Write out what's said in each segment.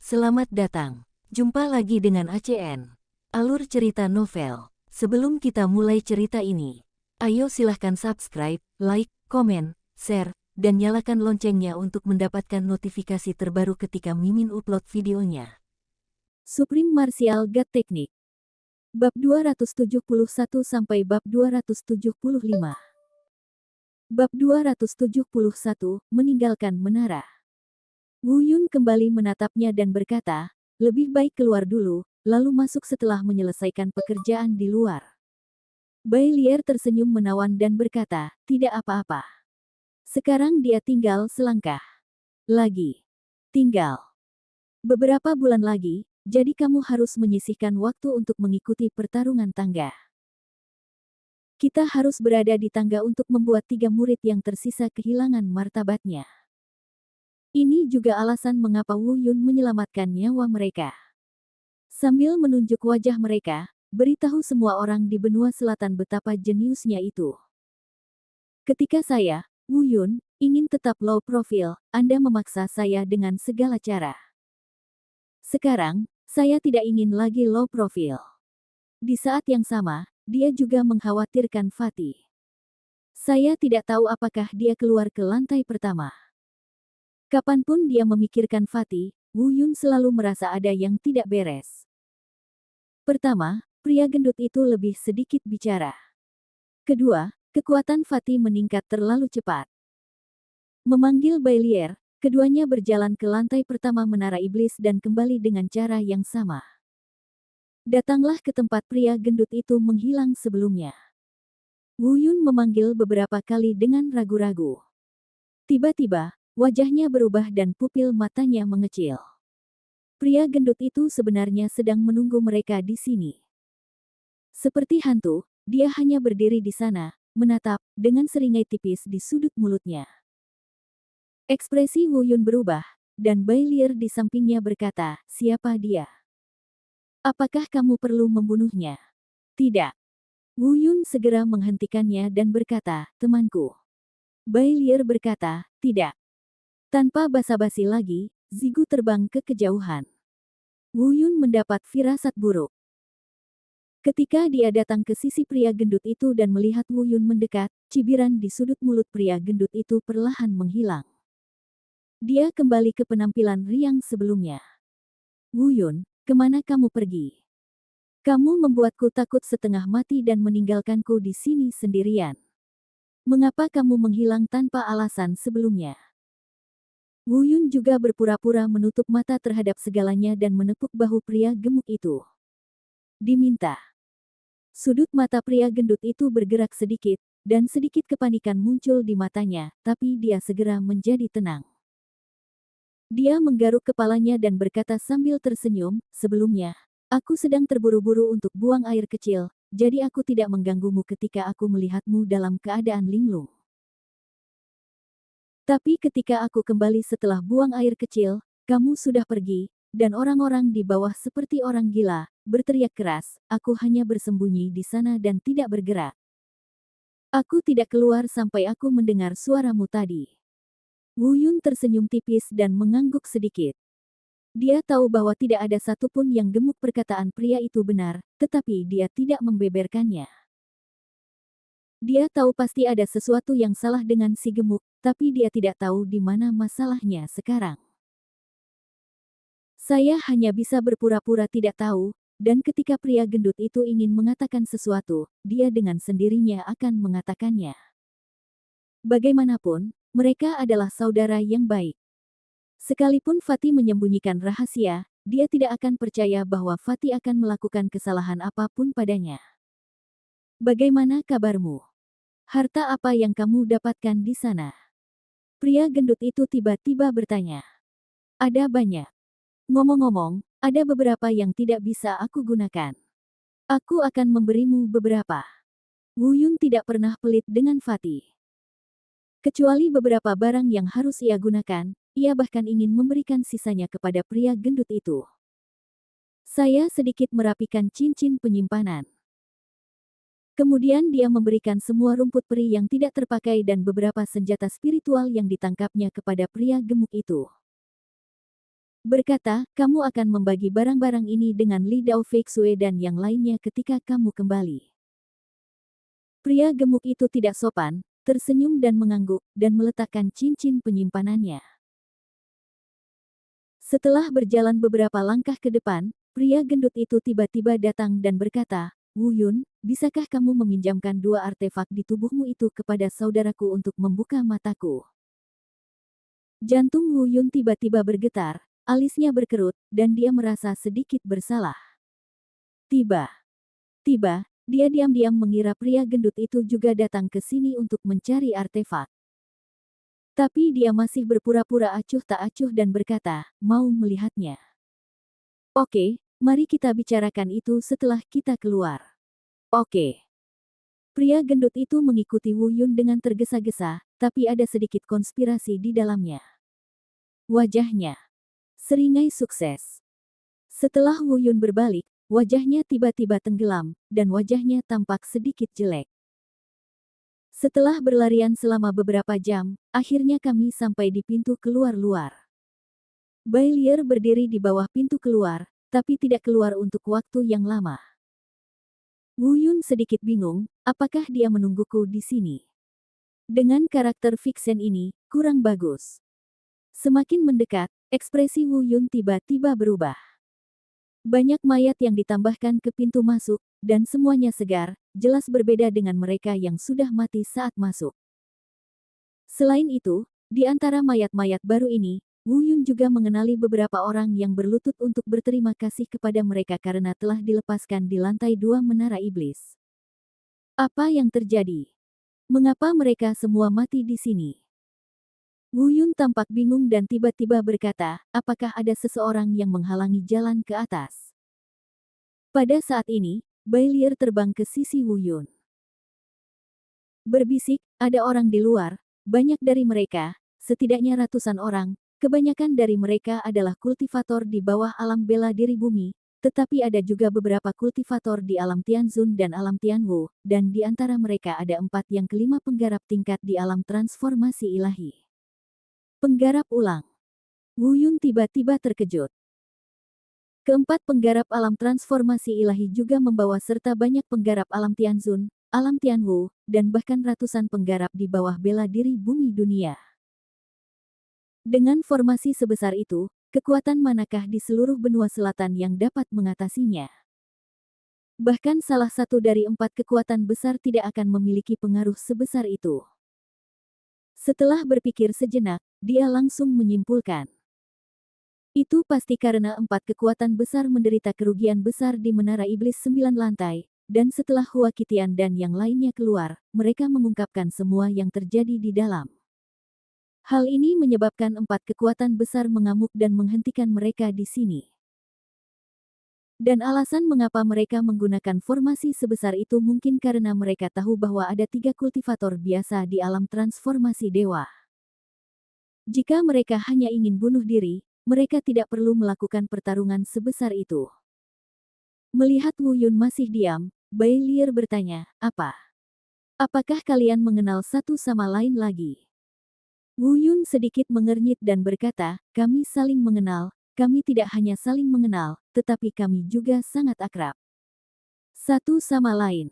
Selamat datang. Jumpa lagi dengan ACN. Alur cerita novel. Sebelum kita mulai cerita ini, ayo silahkan subscribe, like, komen, share, dan nyalakan loncengnya untuk mendapatkan notifikasi terbaru ketika Mimin upload videonya. Supreme Martial God Technique. Bab 271 sampai bab 275. Bab 271, meninggalkan menara. Wu Yun kembali menatapnya dan berkata, lebih baik keluar dulu, lalu masuk setelah menyelesaikan pekerjaan di luar. Bai Lier tersenyum menawan dan berkata, tidak apa-apa. Sekarang dia tinggal selangkah lagi. Tinggal beberapa bulan lagi, jadi kamu harus menyisihkan waktu untuk mengikuti pertarungan tangga. Kita harus berada di tangga untuk membuat 3 murid yang tersisa kehilangan martabatnya. Ini juga alasan mengapa Wu Yun menyelamatkan nyawa mereka. Sambil menunjuk wajah mereka, beritahu semua orang di benua selatan betapa jeniusnya itu. Ketika saya, Wu Yun, ingin tetap low profile, Anda memaksa saya dengan segala cara. Sekarang, saya tidak ingin lagi low profile. Di saat yang sama, dia juga mengkhawatirkan Fatih. Saya tidak tahu apakah dia keluar ke lantai pertama. Kapanpun dia memikirkan Fatih, Wu Yun selalu merasa ada yang tidak beres. Pertama, pria gendut itu lebih sedikit bicara. Kedua, kekuatan Fatih meningkat terlalu cepat. Memanggil Bai Lier, keduanya berjalan ke lantai pertama menara iblis dan kembali dengan cara yang sama. Datanglah ke tempat pria gendut itu menghilang sebelumnya. Wu Yun memanggil beberapa kali dengan ragu-ragu. Tiba-tiba, wajahnya berubah dan pupil matanya mengecil. Pria gendut itu sebenarnya sedang menunggu mereka di sini. Seperti hantu, dia hanya berdiri di sana, menatap, dengan seringai tipis di sudut mulutnya. Ekspresi Wu Yun berubah, dan Bai Lier di sampingnya berkata, siapa dia? Apakah kamu perlu membunuhnya? Tidak. Wu Yun segera menghentikannya dan berkata, temanku. Bai Lier berkata, tidak. Tanpa basa-basi lagi, Zigu terbang ke kejauhan. Wu Yun mendapat firasat buruk. Ketika dia datang ke sisi pria gendut itu dan melihat Wu Yun mendekat, cibiran di sudut mulut pria gendut itu perlahan menghilang. Dia kembali ke penampilan riang sebelumnya. Wu Yun, kemana kamu pergi? Kamu membuatku takut setengah mati dan meninggalkanku di sini sendirian. Mengapa kamu menghilang tanpa alasan sebelumnya? Wu Yun juga berpura-pura menutup mata terhadap segalanya dan menepuk bahu pria gemuk itu. Diminta. Sudut mata pria gendut itu bergerak sedikit, dan sedikit kepanikan muncul di matanya, tapi dia segera menjadi tenang. Dia menggaruk kepalanya dan berkata sambil tersenyum, sebelumnya, aku sedang terburu-buru untuk buang air kecil, jadi aku tidak mengganggumu ketika aku melihatmu dalam keadaan linglung. Tapi ketika aku kembali setelah buang air kecil, kamu sudah pergi, dan orang-orang di bawah seperti orang gila, berteriak keras, aku hanya bersembunyi di sana dan tidak bergerak. Aku tidak keluar sampai aku mendengar suaramu tadi. Wu Yun tersenyum tipis dan mengangguk sedikit. Dia tahu bahwa tidak ada satupun yang gemuk perkataan pria itu benar, tetapi dia tidak membeberkannya. Dia tahu pasti ada sesuatu yang salah dengan si gemuk, tapi dia tidak tahu di mana masalahnya sekarang. Saya hanya bisa berpura-pura tidak tahu, dan ketika pria gendut itu ingin mengatakan sesuatu, dia dengan sendirinya akan mengatakannya. Bagaimanapun, mereka adalah saudara yang baik. Sekalipun Fatih menyembunyikan rahasia, dia tidak akan percaya bahwa Fatih akan melakukan kesalahan apapun padanya. Bagaimana kabarmu? Harta apa yang kamu dapatkan di sana? Pria gendut itu tiba-tiba bertanya. Ada banyak. Ngomong-ngomong, ada beberapa yang tidak bisa aku gunakan. Aku akan memberimu beberapa. Wu Yun tidak pernah pelit dengan Fatih. Kecuali beberapa barang yang harus ia gunakan, ia bahkan ingin memberikan sisanya kepada pria gendut itu. Saya sedikit merapikan cincin penyimpanan. Kemudian dia memberikan semua rumput peri yang tidak terpakai dan beberapa senjata spiritual yang ditangkapnya kepada pria gemuk itu. Berkata, kamu akan membagi barang-barang ini dengan Li Dao Feixue dan yang lainnya ketika kamu kembali. Pria gemuk itu tidak sopan, tersenyum dan mengangguk, dan meletakkan cincin penyimpanannya. Setelah berjalan beberapa langkah ke depan, pria gendut itu tiba-tiba datang dan berkata, Wu Yun, bisakah kamu meminjamkan 2 artefak di tubuhmu itu kepada saudaraku untuk membuka mataku? Jantung Wu Yun tiba-tiba bergetar, alisnya berkerut, dan dia merasa sedikit bersalah. Tiba-tiba, dia diam-diam mengira pria gendut itu juga datang ke sini untuk mencari artefak. Tapi dia masih berpura-pura acuh tak acuh dan berkata, mau melihatnya. Oke, mari kita bicarakan itu setelah kita keluar. Oke. Pria gendut itu mengikuti Wu Yun dengan tergesa-gesa, tapi ada sedikit konspirasi di dalamnya. Wajahnya seringai sukses. Setelah Wu Yun berbalik, wajahnya tiba-tiba tenggelam, dan wajahnya tampak sedikit jelek. Setelah berlarian selama beberapa jam, akhirnya kami sampai di pintu keluar luar. Bai Lier berdiri di bawah pintu keluar, tapi tidak keluar untuk waktu yang lama. Wu Yun sedikit bingung, apakah dia menungguku di sini? Dengan karakter Vixen ini, kurang bagus. Semakin mendekat, ekspresi Wu Yun tiba-tiba berubah. Banyak mayat yang ditambahkan ke pintu masuk, dan semuanya segar, jelas berbeda dengan mereka yang sudah mati saat masuk. Selain itu, di antara mayat-mayat baru ini, Wu Yun juga mengenali beberapa orang yang berlutut untuk berterima kasih kepada mereka karena telah dilepaskan di lantai 2 Menara Iblis. Apa yang terjadi? Mengapa mereka semua mati di sini? Wu Yun tampak bingung dan tiba-tiba berkata, apakah ada seseorang yang menghalangi jalan ke atas? Pada saat ini, Bai Lier terbang ke sisi Wu Yun. Berbisik, ada orang di luar, banyak dari mereka, setidaknya ratusan orang, kebanyakan dari mereka adalah kultivator di bawah alam bela diri bumi, tetapi ada juga beberapa kultivator di alam Tianzun dan alam Tianwu, dan di antara mereka ada 4 yang kelima penggarap tingkat di alam transformasi ilahi. Penggarap ulang. Wu Yun tiba-tiba terkejut. Keempat penggarap alam transformasi ilahi juga membawa serta banyak penggarap alam Tianzun, alam Tianwu, dan bahkan ratusan penggarap di bawah bela diri bumi dunia. Dengan formasi sebesar itu, kekuatan manakah di seluruh benua selatan yang dapat mengatasinya? Bahkan salah satu dari 4 kekuatan besar tidak akan memiliki pengaruh sebesar itu. Setelah berpikir sejenak, dia langsung menyimpulkan. Itu pasti karena 4 kekuatan besar menderita kerugian besar di Menara Iblis 9 lantai, dan setelah Hua Qitian dan yang lainnya keluar, mereka mengungkapkan semua yang terjadi di dalam. Hal ini menyebabkan 4 kekuatan besar mengamuk dan menghentikan mereka di sini. Dan alasan mengapa mereka menggunakan formasi sebesar itu mungkin karena mereka tahu bahwa ada 3 kultivator biasa di alam transformasi dewa. Jika mereka hanya ingin bunuh diri, mereka tidak perlu melakukan pertarungan sebesar itu. Melihat Wu Yun masih diam, Bai Lier bertanya, apa? Apakah kalian mengenal satu sama lain lagi? Wu Yun sedikit mengernyit dan berkata, kami saling mengenal, kami tidak hanya saling mengenal, tetapi kami juga sangat akrab. Satu sama lain.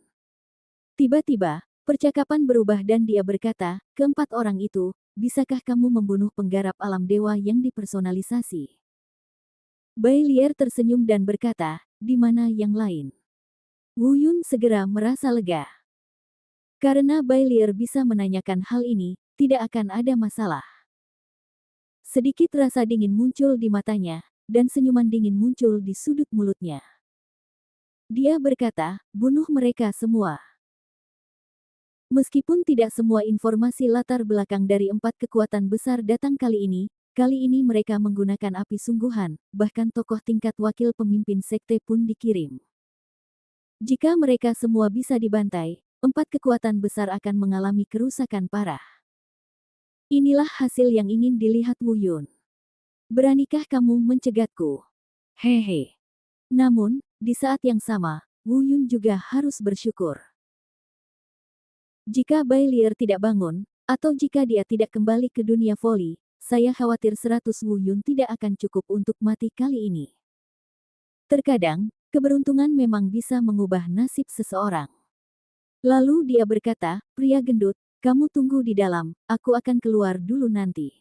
Tiba-tiba, percakapan berubah dan dia berkata, keempat orang itu, bisakah kamu membunuh penggarap alam dewa yang dipersonalisasi? Bai Lier tersenyum dan berkata, di mana yang lain? Wu Yun segera merasa lega. Karena Bai Lier bisa menanyakan hal ini, tidak akan ada masalah. Sedikit rasa dingin muncul di matanya, dan senyuman dingin muncul di sudut mulutnya. Dia berkata, bunuh mereka semua. Meskipun tidak semua informasi latar belakang dari 4 kekuatan besar datang kali ini mereka menggunakan api sungguhan, bahkan tokoh tingkat wakil pemimpin sekte pun dikirim. Jika mereka semua bisa dibantai, 4 kekuatan besar akan mengalami kerusakan parah. Inilah hasil yang ingin dilihat Wu Yun. Beranikah kamu mencegatku? Hehe. Namun, di saat yang sama, Wu Yun juga harus bersyukur. Jika Bai Lier tidak bangun, atau jika dia tidak kembali ke dunia voli, saya khawatir 100 Wu Yun tidak akan cukup untuk mati kali ini. Terkadang, keberuntungan memang bisa mengubah nasib seseorang. Lalu dia berkata, pria gendut, kamu tunggu di dalam, aku akan keluar dulu nanti.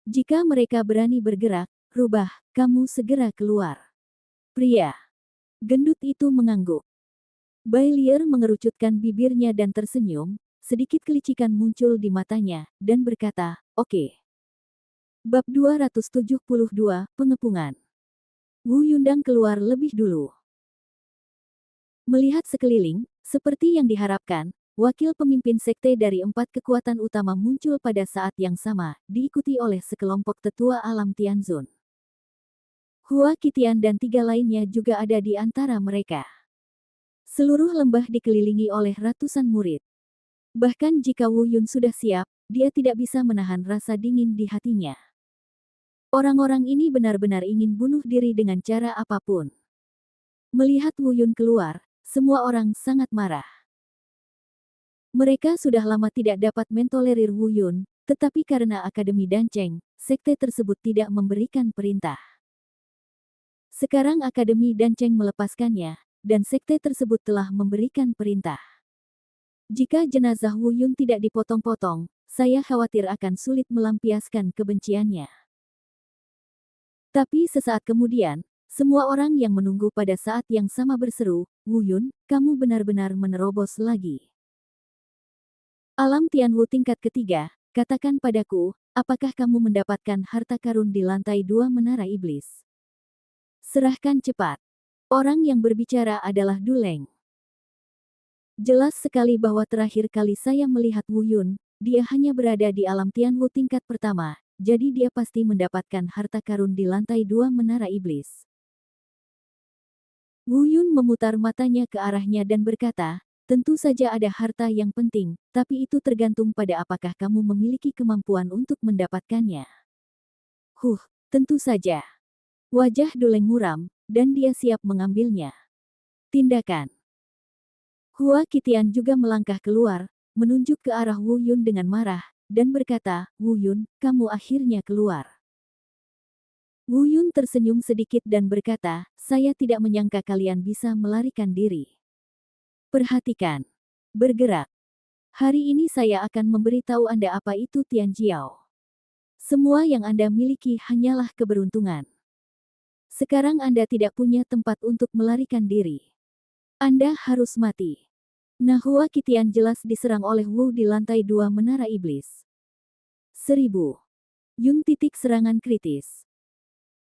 Jika mereka berani bergerak, rubah, kamu segera keluar. Pria gendut itu mengangguk. Bailier mengerucutkan bibirnya dan tersenyum, sedikit kelicikan muncul di matanya, dan berkata, oke. Bab 272, Pengepungan. Wu Yundang keluar lebih dulu. Melihat sekeliling, seperti yang diharapkan, wakil pemimpin sekte dari 4 kekuatan utama muncul pada saat yang sama, diikuti oleh sekelompok tetua alam Tianzun. Hua Qitian dan 3 lainnya juga ada di antara mereka. Seluruh lembah dikelilingi oleh ratusan murid. Bahkan jika Wu Yun sudah siap, dia tidak bisa menahan rasa dingin di hatinya. Orang-orang ini benar-benar ingin bunuh diri dengan cara apapun. Melihat Wu Yun keluar, semua orang sangat marah. Mereka sudah lama tidak dapat mentolerir Wu Yun, tetapi karena Akademi Danceng, sekte tersebut tidak memberikan perintah. Sekarang Akademi Danceng melepaskannya, dan sekte tersebut telah memberikan perintah. Jika jenazah Wu Yun tidak dipotong-potong, saya khawatir akan sulit melampiaskan kebenciannya. Tapi sesaat kemudian, semua orang yang menunggu pada saat yang sama berseru, Wu Yun, kamu benar-benar menerobos lagi. Alam Tianwu tingkat ketiga, katakan padaku, apakah kamu mendapatkan harta karun di lantai 2 Menara Iblis? Serahkan cepat. Orang yang berbicara adalah Duleng. Jelas sekali bahwa terakhir kali saya melihat Wu Yun, dia hanya berada di alam Tianwu tingkat pertama, jadi dia pasti mendapatkan harta karun di lantai 2 Menara Iblis. Wu Yun memutar matanya ke arahnya dan berkata, tentu saja ada harta yang penting, tapi itu tergantung pada apakah kamu memiliki kemampuan untuk mendapatkannya. Tentu saja. Wajah Duleng muram, dan dia siap mengambilnya. Tindakan. Hua Qitian juga melangkah keluar, menunjuk ke arah Wu Yun dengan marah, dan berkata, Wu Yun, kamu akhirnya keluar. Wu Yun tersenyum sedikit dan berkata, saya tidak menyangka kalian bisa melarikan diri. Perhatikan. Bergerak. Hari ini saya akan memberitahu Anda apa itu Tianjiao. Semua yang Anda miliki hanyalah keberuntungan. Sekarang Anda tidak punya tempat untuk melarikan diri. Anda harus mati. Nah, Hua Qitian jelas diserang oleh Wu di lantai 2 Menara Iblis. 1000. Yun titik serangan kritis.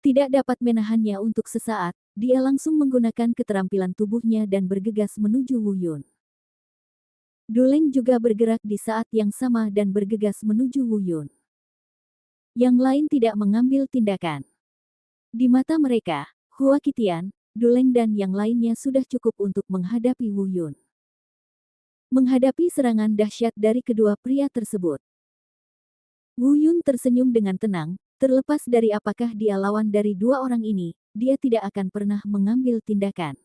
Tidak dapat menahannya untuk sesaat, dia langsung menggunakan keterampilan tubuhnya dan bergegas menuju Wu Yun. Duleng juga bergerak di saat yang sama dan bergegas menuju Wu Yun. Yang lain tidak mengambil tindakan. Di mata mereka, Hua Qitian, Duleng dan yang lainnya sudah cukup untuk menghadapi Wu Yun. Menghadapi serangan dahsyat dari kedua pria tersebut. Wu Yun tersenyum dengan tenang, terlepas dari apakah dia lawan dari 2 orang ini, dia tidak akan pernah mengambil tindakan.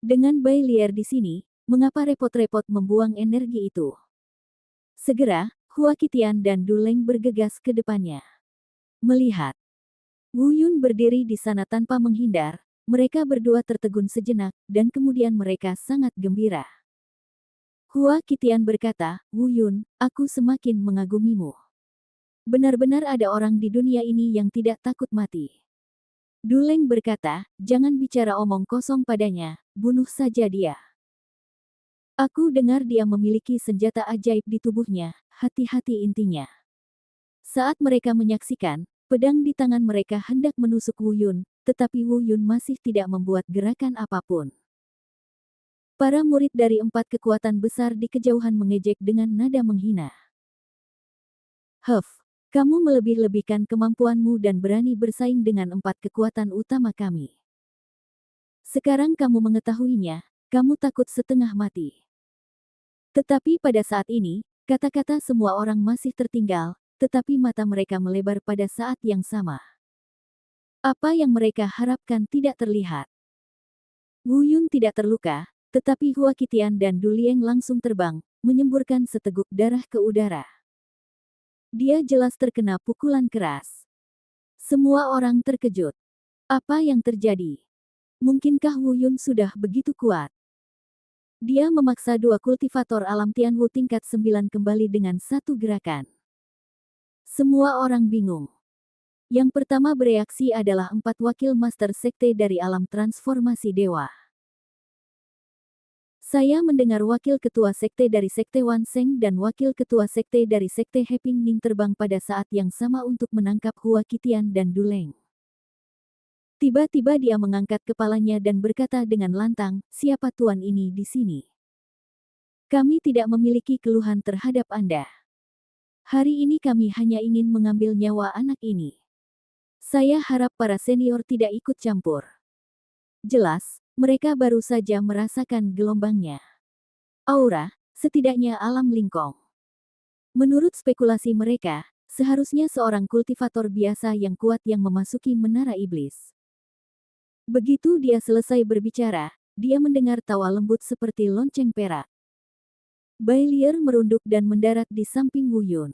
Dengan Bailier di sini, mengapa repot-repot membuang energi itu? Segera, Hua Qitian dan Duleng bergegas ke depannya. Melihat Wu Yun berdiri di sana tanpa menghindar, mereka berdua tertegun sejenak, dan kemudian mereka sangat gembira. Hua Qitian berkata, Wu Yun, aku semakin mengagumimu. Benar-benar ada orang di dunia ini yang tidak takut mati. Duleng berkata, jangan bicara omong kosong padanya, bunuh saja dia. Aku dengar dia memiliki senjata ajaib di tubuhnya, hati-hati intinya. Saat mereka menyaksikan, pedang di tangan mereka hendak menusuk Wu Yun, tetapi Wu Yun masih tidak membuat gerakan apapun. Para murid dari 4 kekuatan besar di kejauhan mengejek dengan nada menghina. Kamu melebih-lebihkan kemampuanmu dan berani bersaing dengan 4 kekuatan utama kami. Sekarang kamu mengetahuinya, kamu takut setengah mati. Tetapi pada saat ini, kata-kata semua orang masih tertinggal, tetapi mata mereka melebar pada saat yang sama. Apa yang mereka harapkan tidak terlihat. Wu Yun tidak terluka, tetapi Hua Qitian dan Dulieng langsung terbang, menyemburkan seteguk darah ke udara. Dia jelas terkena pukulan keras. Semua orang terkejut. Apa yang terjadi? Mungkinkah Wu Yun sudah begitu kuat? Dia memaksa dua kultivator alam Tianwu tingkat 9 kembali dengan satu gerakan. Semua orang bingung. Yang pertama bereaksi adalah 4 wakil master sekte dari alam transformasi dewa. Saya mendengar wakil ketua sekte dari sekte Wan Sheng dan wakil ketua sekte dari sekte Heping Ning terbang pada saat yang sama untuk menangkap Hua Qitian dan Duleng. Tiba-tiba dia mengangkat kepalanya dan berkata dengan lantang, "Siapa tuan ini di sini? Kami tidak memiliki keluhan terhadap Anda. Hari ini kami hanya ingin mengambil nyawa anak ini. Saya harap para senior tidak ikut campur." Jelas, mereka baru saja merasakan gelombangnya. Aura, setidaknya alam lingkong. Menurut spekulasi mereka, seharusnya seorang kultivator biasa yang kuat yang memasuki menara iblis. Begitu dia selesai berbicara, dia mendengar tawa lembut seperti lonceng perak. Bai Lier merunduk dan mendarat di samping Wu Yun.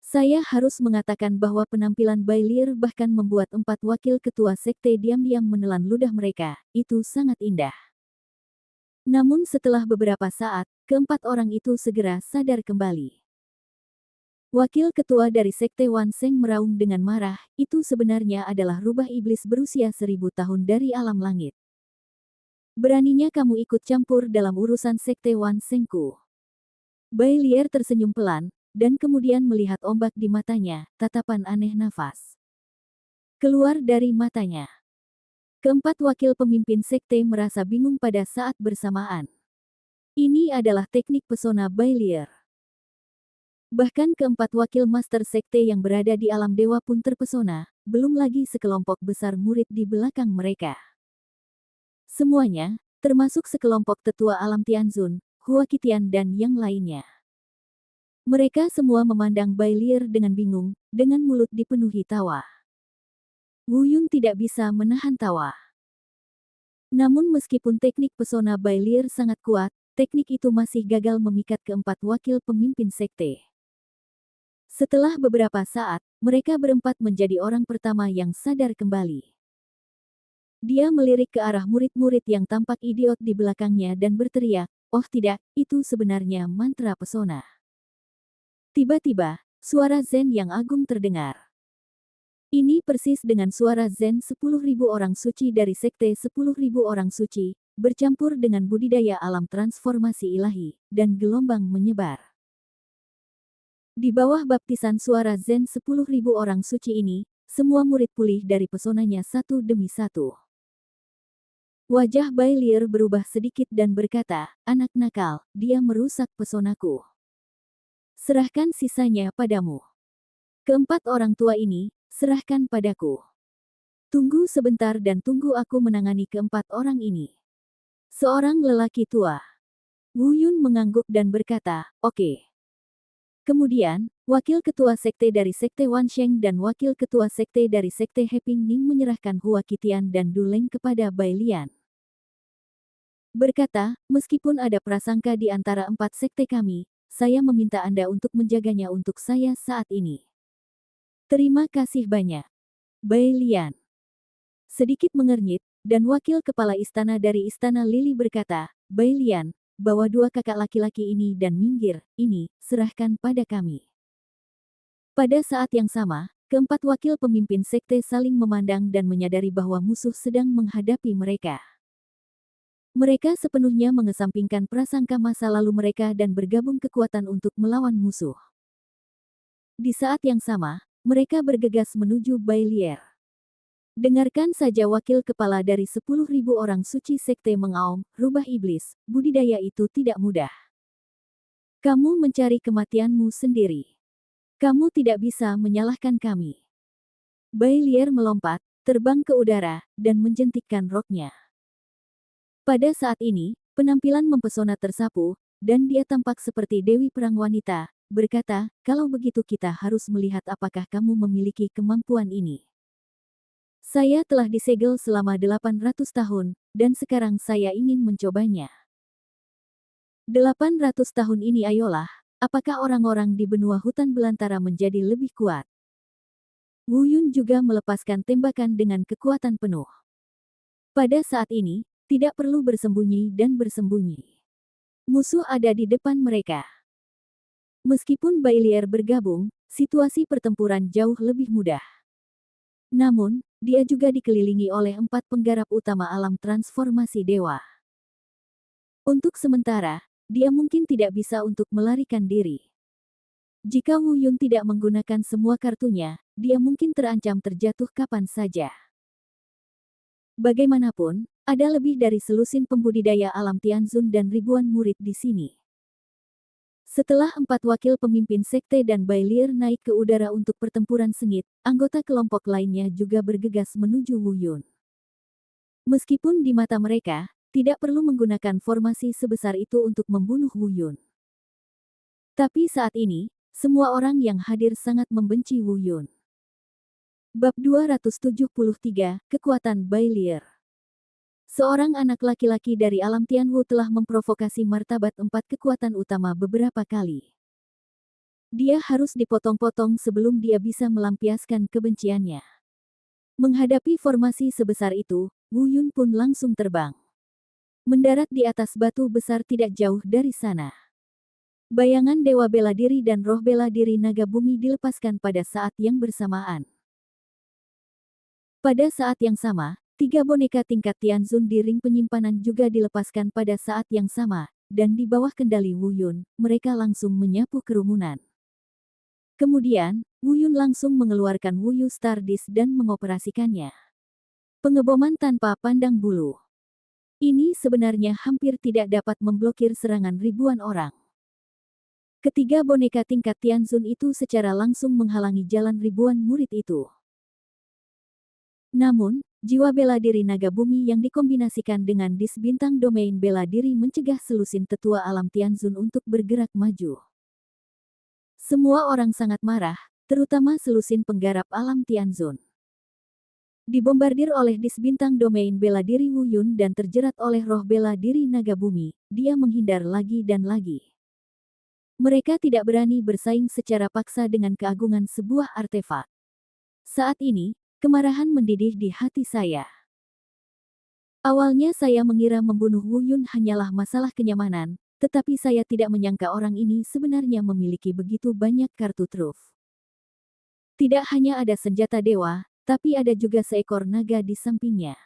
Saya harus mengatakan bahwa penampilan Bai Lier bahkan membuat 4 wakil ketua sekte diam-diam menelan ludah mereka, itu sangat indah. Namun setelah beberapa saat, keempat orang itu segera sadar kembali. Wakil ketua dari sekte Wan Sheng meraung dengan marah, itu sebenarnya adalah rubah iblis berusia 1000 tahun dari alam langit. Beraninya kamu ikut campur dalam urusan sekte Wan Shengku. Bai Lier tersenyum pelan, dan kemudian melihat ombak di matanya, tatapan aneh nafas keluar dari matanya. Keempat wakil pemimpin sekte merasa bingung pada saat bersamaan. Ini adalah teknik pesona Bai Lier. Bahkan keempat wakil master sekte yang berada di alam dewa pun terpesona, belum lagi sekelompok besar murid di belakang mereka. Semuanya, termasuk sekelompok tetua alam Tianzun, Hua Qitian dan yang lainnya. Mereka semua memandang Bai Lier dengan bingung, dengan mulut dipenuhi tawa. Wu Yun tidak bisa menahan tawa. Namun meskipun teknik pesona Bai Lier sangat kuat, teknik itu masih gagal memikat keempat wakil pemimpin sekte. Setelah beberapa saat, mereka berempat menjadi orang pertama yang sadar kembali. Dia melirik ke arah murid-murid yang tampak idiot di belakangnya dan berteriak, "Oh tidak, itu sebenarnya mantra pesona." Tiba-tiba, suara Zen yang agung terdengar. Ini persis dengan suara Zen 10.000 orang suci dari sekte 10.000 orang suci, bercampur dengan budidaya alam transformasi ilahi, dan gelombang menyebar. Di bawah baptisan suara Zen 10.000 orang suci ini, semua murid pulih dari pesonanya satu demi satu. Wajah Bai Lier berubah sedikit dan berkata, "Anak nakal, dia merusak pesonaku. Serahkan sisanya padamu. Keempat orang tua ini, serahkan padaku. Tunggu sebentar dan tunggu aku menangani keempat orang ini." Seorang lelaki tua. Wu Yun mengangguk dan berkata, "Oke." Kemudian, wakil ketua sekte dari sekte Wan Sheng dan wakil ketua sekte dari sekte Heping Ning menyerahkan Hua Qitian dan Duleng kepada Bai Lian. Berkata, "Meskipun ada prasangka di antara 4 sekte kami, saya meminta Anda untuk menjaganya untuk saya saat ini." "Terima kasih banyak, Bai Lian." Sedikit mengernyit, dan wakil kepala istana dari Istana Lili berkata, "Bai Lian, bawa dua kakak laki-laki ini dan minggir, ini, serahkan pada kami." Pada saat yang sama, keempat wakil pemimpin sekte saling memandang dan menyadari bahwa musuh sedang menghadapi mereka. Mereka sepenuhnya mengesampingkan prasangka masa lalu mereka dan bergabung kekuatan untuk melawan musuh. Di saat yang sama, mereka bergegas menuju Bai Lier. Dengarkan saja wakil kepala dari 10.000 orang suci sekte mengaum, "Rubah iblis, budidaya itu tidak mudah. Kamu mencari kematianmu sendiri. Kamu tidak bisa menyalahkan kami." Bai Lier melompat, terbang ke udara, dan menjentikkan roknya. Pada saat ini, penampilan mempesona tersapu, dan dia tampak seperti dewi perang wanita, berkata, "Kalau begitu kita harus melihat apakah kamu memiliki kemampuan ini. Saya telah disegel selama 800 tahun, dan sekarang saya ingin mencobanya. 800 tahun ini ayolah, apakah orang-orang di benua hutan belantara menjadi lebih kuat? Wu Yun juga melepaskan tembakan dengan kekuatan penuh. Pada saat ini, tidak perlu bersembunyi dan bersembunyi. Musuh ada di depan mereka. Meskipun Bailier bergabung, situasi pertempuran jauh lebih mudah. Namun, dia juga dikelilingi oleh 4 penggarap utama alam transformasi dewa. Untuk sementara, dia mungkin tidak bisa untuk melarikan diri. Jika Wu Yun tidak menggunakan semua kartunya, dia mungkin terancam terjatuh kapan saja. Bagaimanapun, ada lebih dari selusin pembudidaya alam Tianzun dan ribuan murid di sini. Setelah 4 wakil pemimpin sekte dan Bailier naik ke udara untuk pertempuran sengit, anggota kelompok lainnya juga bergegas menuju Wu Yun. Meskipun di mata mereka, tidak perlu menggunakan formasi sebesar itu untuk membunuh Wu Yun. Tapi saat ini, semua orang yang hadir sangat membenci Wu Yun. Bab 273, Kekuatan Bailier. Seorang anak laki-laki dari alam Tianwu telah memprovokasi martabat 4 kekuatan utama beberapa kali. Dia harus dipotong-potong sebelum dia bisa melampiaskan kebenciannya. Menghadapi formasi sebesar itu, Wu Yun pun langsung terbang. Mendarat di atas batu besar tidak jauh dari sana. Bayangan dewa bela diri dan roh bela diri naga bumi dilepaskan pada saat yang bersamaan. Pada saat yang sama, 3 boneka tingkat Tianzun di ring penyimpanan juga dilepaskan pada saat yang sama, dan di bawah kendali Wu Yun, mereka langsung menyapu kerumunan. Kemudian, Wu Yun langsung mengeluarkan Wu Yu Star Disc dan mengoperasikannya. Pengeboman tanpa pandang bulu. Ini sebenarnya hampir tidak dapat memblokir serangan ribuan orang. Ketiga boneka tingkat Tianzun itu secara langsung menghalangi jalan ribuan murid itu. Namun, jiwa bela diri naga bumi yang dikombinasikan dengan dis bintang domain bela diri mencegah selusin tetua alam Tianzun untuk bergerak maju. Semua orang sangat marah, terutama selusin penggarap alam Tianzun. Dibombardir oleh dis bintang domain bela diri Wu Yun dan terjerat oleh roh bela diri naga bumi, dia menghindar lagi dan lagi. Mereka tidak berani bersaing secara paksa dengan keagungan sebuah artefak. Saat ini, kemarahan mendidih di hati saya. Awalnya saya mengira membunuh Wu Yun hanyalah masalah kenyamanan, tetapi saya tidak menyangka orang ini sebenarnya memiliki begitu banyak kartu truf. Tidak hanya ada senjata dewa, tapi ada juga seekor naga di sampingnya.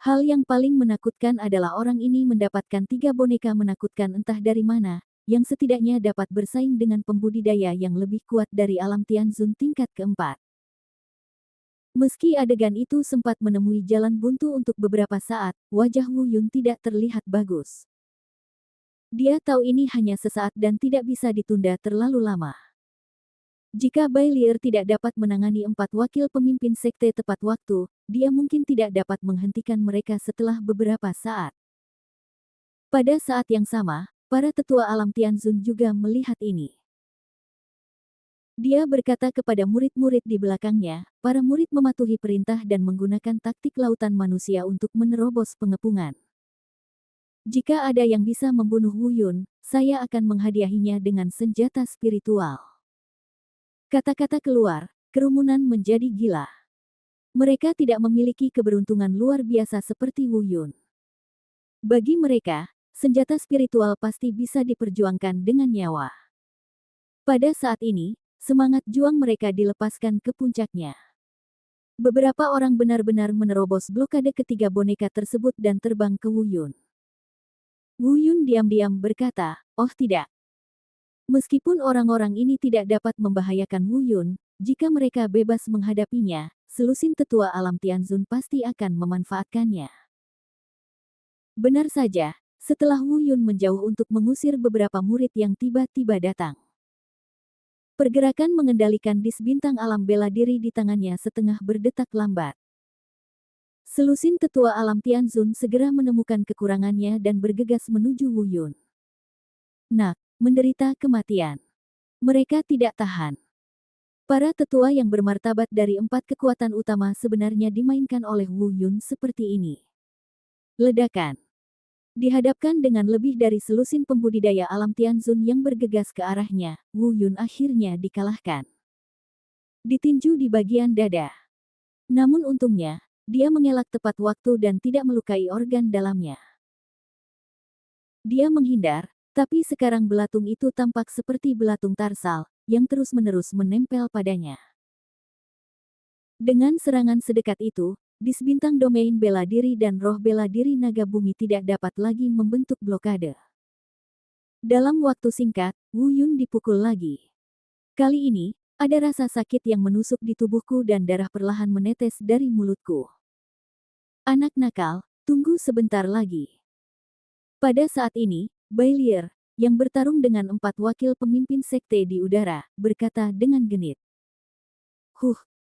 Hal yang paling menakutkan adalah orang ini mendapatkan 3 boneka menakutkan entah dari mana, yang setidaknya dapat bersaing dengan pembudidaya yang lebih kuat dari alam Tianzun tingkat keempat. Meski adegan itu sempat menemui jalan buntu untuk beberapa saat, wajah Wu Yun tidak terlihat bagus. Dia tahu ini hanya sesaat dan tidak bisa ditunda terlalu lama. Jika Bailier tidak dapat menangani 4 wakil pemimpin sekte tepat waktu, dia mungkin tidak dapat menghentikan mereka setelah beberapa saat. Pada saat yang sama, para tetua alam Tianzun juga melihat ini. Dia berkata kepada murid-murid di belakangnya, para murid mematuhi perintah dan menggunakan taktik lautan manusia untuk menerobos pengepungan. Jika ada yang bisa membunuh Wu Yun, saya akan menghadiahinya dengan senjata spiritual. Kata-kata keluar, kerumunan menjadi gila. Mereka tidak memiliki keberuntungan luar biasa seperti Wu Yun. Bagi mereka, senjata spiritual pasti bisa diperjuangkan dengan nyawa. Pada saat ini, semangat juang mereka dilepaskan ke puncaknya. Beberapa orang benar-benar menerobos blokade ketiga boneka tersebut dan terbang ke Wu Yun. Wu Yun diam-diam berkata, "Oh tidak. Meskipun orang-orang ini tidak dapat membahayakan Wu Yun, jika mereka bebas menghadapinya, selusin tetua alam Tianzun pasti akan memanfaatkannya." Benar saja, setelah Wu Yun menjauh untuk mengusir beberapa murid yang tiba-tiba datang. Pergerakan mengendalikan dis bintang alam bela diri di tangannya setengah berdetak lambat. Selusin tetua alam Tianzun segera menemukan kekurangannya dan bergegas menuju Wu Yun. Nak, menderita kematian. Mereka tidak tahan. Para tetua yang bermartabat dari 4 kekuatan utama sebenarnya dimainkan oleh Wu Yun seperti ini. Ledakan. Dihadapkan dengan lebih dari selusin pembudidaya alam Tianzun yang bergegas ke arahnya, Wu Yun akhirnya dikalahkan. Ditinju di bagian dada. Namun untungnya, dia mengelak tepat waktu dan tidak melukai organ dalamnya. Dia menghindar, tapi sekarang belatung itu tampak seperti belatung tarsal, yang terus-menerus menempel padanya. Dengan serangan sedekat itu, disbintang domain bela diri dan roh bela diri naga bumi tidak dapat lagi membentuk blokade. Dalam waktu singkat, Wu Yun dipukul lagi. Kali ini, ada rasa sakit yang menusuk di tubuhku dan darah perlahan menetes dari mulutku. Anak nakal, tunggu sebentar lagi. Pada saat ini, Bailier, yang bertarung dengan 4 wakil pemimpin sekte di udara, berkata dengan genit.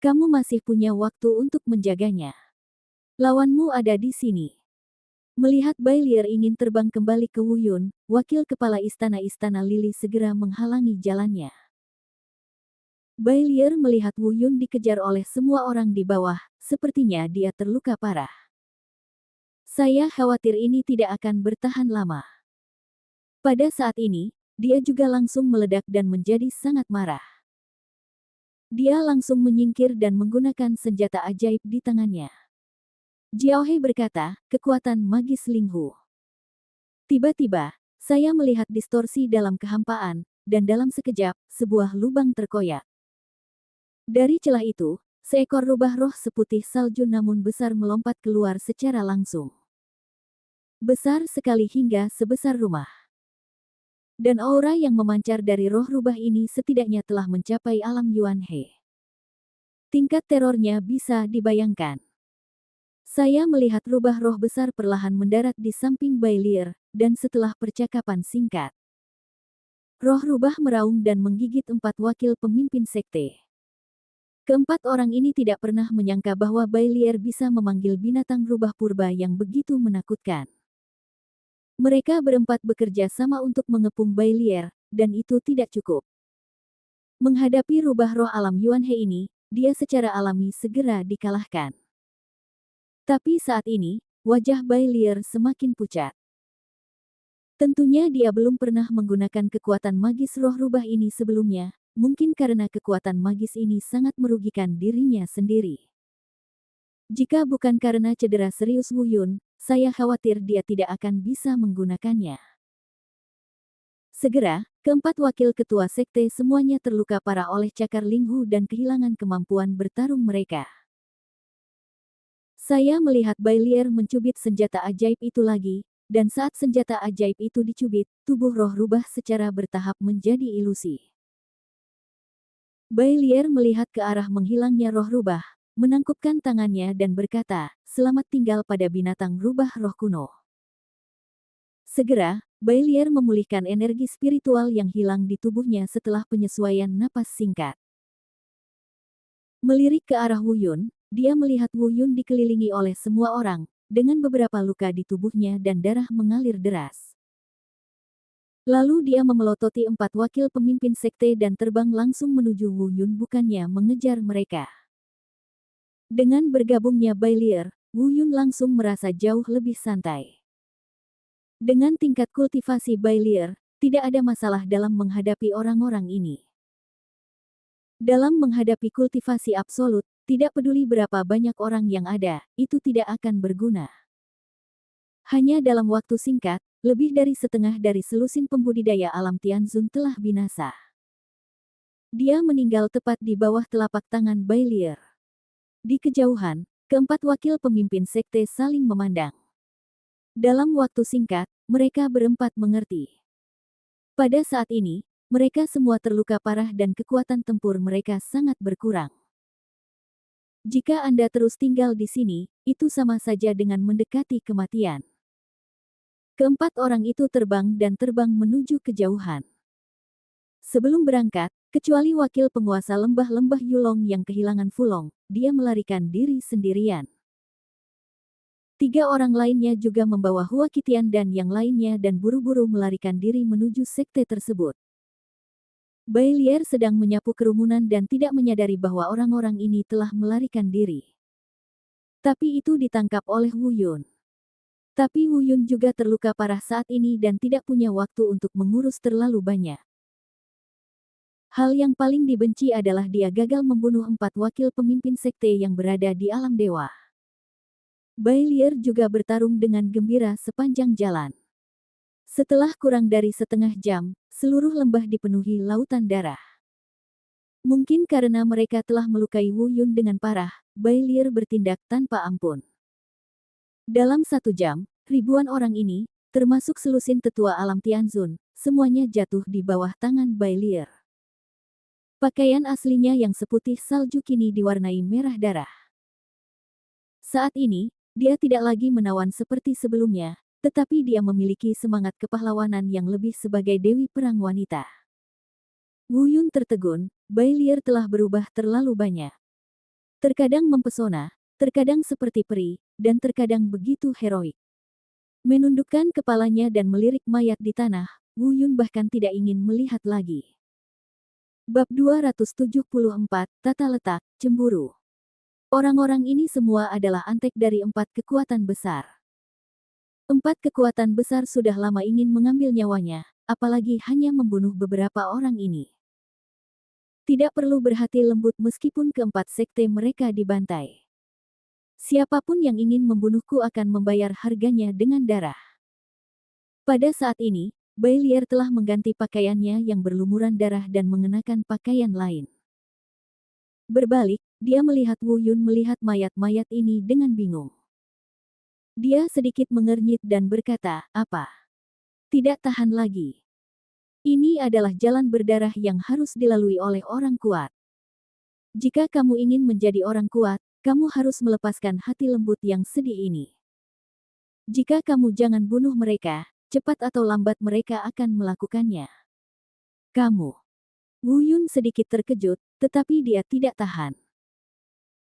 Kamu masih punya waktu untuk menjaganya. Lawanmu ada di sini. Melihat Bailier ingin terbang kembali ke Wu Yun, wakil kepala istana-istana Lili segera menghalangi jalannya. Bailier melihat Wu Yun dikejar oleh semua orang di bawah, sepertinya dia terluka parah. Saya khawatir ini tidak akan bertahan lama. Pada saat ini, dia juga langsung meledak dan menjadi sangat marah. Dia langsung menyingkir dan menggunakan senjata ajaib di tangannya. Jiaohe berkata, kekuatan magis Linghu. Tiba-tiba, saya melihat distorsi dalam kehampaan, dan dalam sekejap, sebuah lubang terkoyak. Dari celah itu, seekor rubah roh seputih salju namun besar melompat keluar secara langsung. Besar sekali hingga sebesar rumah. Dan aura yang memancar dari roh rubah ini setidaknya telah mencapai alam Yuan He. Tingkat terornya bisa dibayangkan. Saya melihat rubah roh besar perlahan mendarat di samping Bailier, dan setelah percakapan singkat, roh rubah meraung dan menggigit 4 wakil pemimpin sekte. Keempat orang ini tidak pernah menyangka bahwa Bailier bisa memanggil binatang rubah purba yang begitu menakutkan. Mereka berempat bekerja sama untuk mengepung Bailier, dan itu tidak cukup. Menghadapi rubah roh alam Yuan He ini, dia secara alami segera dikalahkan. Tapi saat ini, wajah Bailier semakin pucat. Tentunya dia belum pernah menggunakan kekuatan magis roh rubah ini sebelumnya, mungkin karena kekuatan magis ini sangat merugikan dirinya sendiri. Jika bukan karena cedera serius Wu Yun, saya khawatir dia tidak akan bisa menggunakannya. Segera, keempat wakil ketua sekte semuanya terluka parah oleh cakar Linghu dan kehilangan kemampuan bertarung mereka. Saya melihat Bailier mencubit senjata ajaib itu lagi, dan saat senjata ajaib itu dicubit, tubuh roh rubah secara bertahap menjadi ilusi. Bailier melihat ke arah menghilangnya roh rubah, menangkupkan tangannya dan berkata, selamat tinggal pada binatang rubah roh kuno. Segera, Bailier memulihkan energi spiritual yang hilang di tubuhnya setelah penyesuaian napas singkat. Melirik ke arah Wu Yun, dia melihat Wu Yun dikelilingi oleh semua orang, dengan beberapa luka di tubuhnya dan darah mengalir deras. Lalu dia memelototi 4 wakil pemimpin sekte dan terbang langsung menuju Wu Yun bukannya mengejar mereka. Dengan bergabungnya Bailier, Wu Yun langsung merasa jauh lebih santai. Dengan tingkat kultivasi Bailier, tidak ada masalah dalam menghadapi orang-orang ini. Dalam menghadapi kultivasi absolut, tidak peduli berapa banyak orang yang ada, itu tidak akan berguna. Hanya dalam waktu singkat, lebih dari setengah dari selusin pembudidaya alam Tianzun telah binasa. Dia meninggal tepat di bawah telapak tangan Bailier. Di kejauhan, keempat wakil pemimpin sekte saling memandang. Dalam waktu singkat, mereka berempat mengerti. Pada saat ini, mereka semua terluka parah dan kekuatan tempur mereka sangat berkurang. Jika Anda terus tinggal di sini, itu sama saja dengan mendekati kematian. Keempat orang itu terbang dan terbang menuju kejauhan. Sebelum berangkat, kecuali wakil penguasa lembah-lembah Yulong yang kehilangan Fulong, dia melarikan diri sendirian. 3 orang lainnya juga membawa Huakitian dan yang lainnya dan buru-buru melarikan diri menuju sekte tersebut. Bailier sedang menyapu kerumunan dan tidak menyadari bahwa orang-orang ini telah melarikan diri. Tapi itu ditangkap oleh Wu Yun. Tapi Wu Yun juga terluka parah saat ini dan tidak punya waktu untuk mengurus terlalu banyak. Hal yang paling dibenci adalah dia gagal membunuh 4 wakil pemimpin sekte yang berada di alam dewa. Bai Lier juga bertarung dengan gembira sepanjang jalan. Setelah kurang dari setengah jam, seluruh lembah dipenuhi lautan darah. Mungkin karena mereka telah melukai Wu Yun dengan parah, Bai Lier bertindak tanpa ampun. Dalam 1 jam, ribuan orang ini, termasuk selusin tetua alam Tianzun, semuanya jatuh di bawah tangan Bai Lier. Pakaian aslinya yang seputih salju kini diwarnai merah darah. Saat ini, dia tidak lagi menawan seperti sebelumnya, tetapi dia memiliki semangat kepahlawanan yang lebih sebagai dewi perang wanita. Wu Yun tertegun, Bai Lier telah berubah terlalu banyak. Terkadang mempesona, terkadang seperti peri, dan terkadang begitu heroik. Menundukkan kepalanya dan melirik mayat di tanah, Wu Yun bahkan tidak ingin melihat lagi. Bab 274, Tata Letak, Cemburu. Orang-orang ini semua adalah antek dari 4 kekuatan besar. 4 kekuatan besar sudah lama ingin mengambil nyawanya, apalagi hanya membunuh beberapa orang ini. Tidak perlu berhati lembut meskipun keempat sekte mereka dibantai. Siapapun yang ingin membunuhku akan membayar harganya dengan darah. Pada saat ini, Bai Lier telah mengganti pakaiannya yang berlumuran darah dan mengenakan pakaian lain. Berbalik, dia melihat Wu Yun melihat mayat-mayat ini dengan bingung. Dia sedikit mengernyit dan berkata, "Apa? Tidak tahan lagi. Ini adalah jalan berdarah yang harus dilalui oleh orang kuat. Jika kamu ingin menjadi orang kuat, kamu harus melepaskan hati lembut yang sedih ini. Jika kamu jangan bunuh mereka, cepat atau lambat mereka akan melakukannya." Kamu. Wu Yun sedikit terkejut, tetapi dia tidak tahan.